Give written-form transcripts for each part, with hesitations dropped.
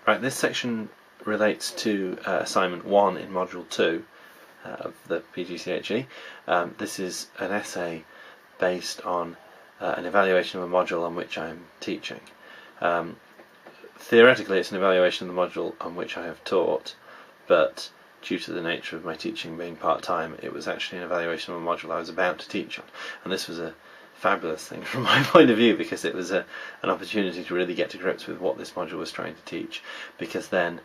Right, this section relates to assignment 1 in module 2 of the PGCHE. This is an essay based on an evaluation of a module on which I'm teaching. Theoretically it's an evaluation of the module on which I have taught, but due to the nature of my teaching being part-time, it was actually an evaluation of a module I was about to teach on. And this was a fabulous thing from my point of view, because it was an opportunity to really get to grips with what this module was trying to teach, because then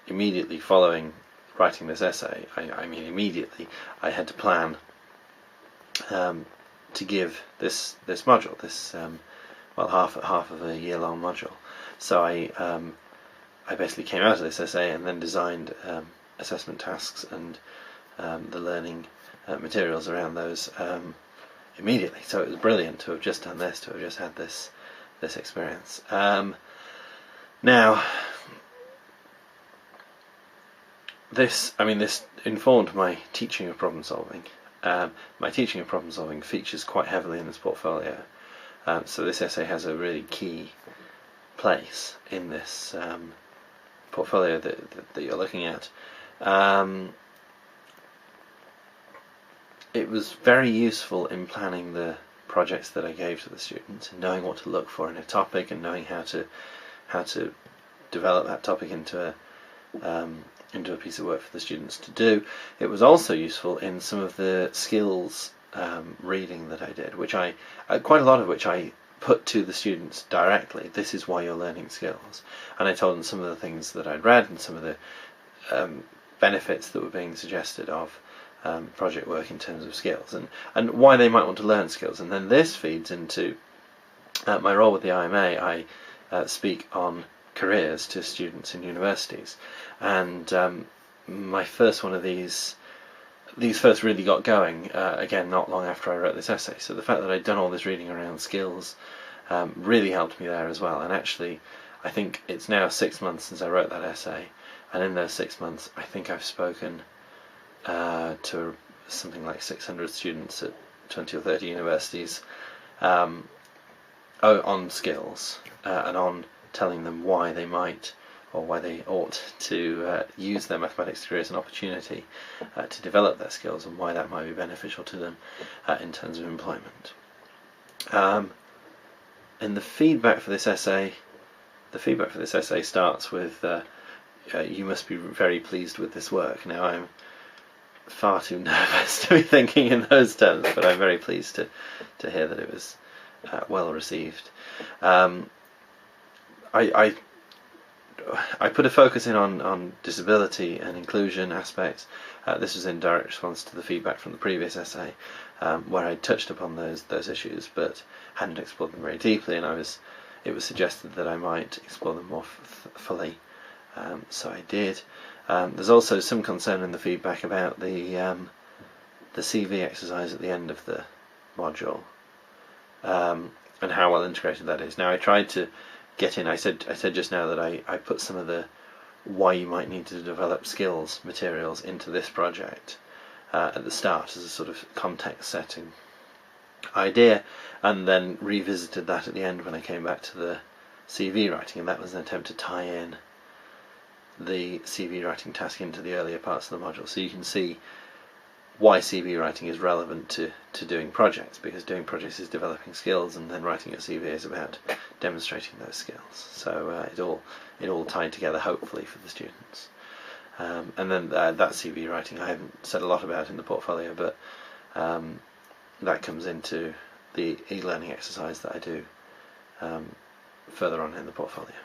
immediately following writing this essay, I mean immediately, I had to plan to give this module, this well, half of a year-long module. So I basically came out of this essay and then designed assessment tasks and the learning materials around those immediately. So it was brilliant to have just done this, to have just had this experience. Now, this informed my teaching of problem solving. My teaching of problem solving features quite heavily in this portfolio, so this essay has a really key place in this portfolio that you're looking at. It was very useful in planning the projects that I gave to the students, and knowing what to look for in a topic, and knowing how to develop that topic into a piece of work for the students to do. It was also useful in some of the skills reading that I did, which quite a lot of which I put to the students directly. This is why you're learning skills, and I told them some of the things that I'd read and some of the benefits that were being suggested of project work in terms of skills, and why they might want to learn skills. And then this feeds into my role with the IMA. I speak on careers to students in universities, and my first one of these first really got going again not long after I wrote this essay. So the fact that I'd done all this reading around skills really helped me there as well. And actually I think it's now 6 months since I wrote that essay, and in those 6 months I think I've spoken to something like 600 students at 20 or 30 universities on skills and on telling them why they might, or why they ought to use their mathematics degree as an opportunity to develop their skills, and why that might be beneficial to them in terms of employment. In the feedback for this essay, starts with you must be very pleased with this work. Now, I'm far too nervous to be thinking in those terms, but I'm very pleased to hear that it was well received. I put a focus in on disability and inclusion aspects. This was in direct response to the feedback from the previous essay, where I touched upon those issues but hadn't explored them very deeply, and it was suggested that I might explore them more fully, so I did. There's also some concern in the feedback about the CV exercise at the end of the module, and how well integrated that is. Now, I tried to get in, I said just now that I put some of the why you might need to develop skills materials into this project at the start as a sort of context setting idea, and then revisited that at the end when I came back to the CV writing, and that was an attempt to tie in the CV writing task into the earlier parts of the module, so you can see why CV writing is relevant to doing projects, because doing projects is developing skills, and then writing your CV is about demonstrating those skills. So it all tied together, hopefully, for the students. And then that CV writing I haven't said a lot about in the portfolio, but that comes into the e-learning exercise that I do further on in the portfolio.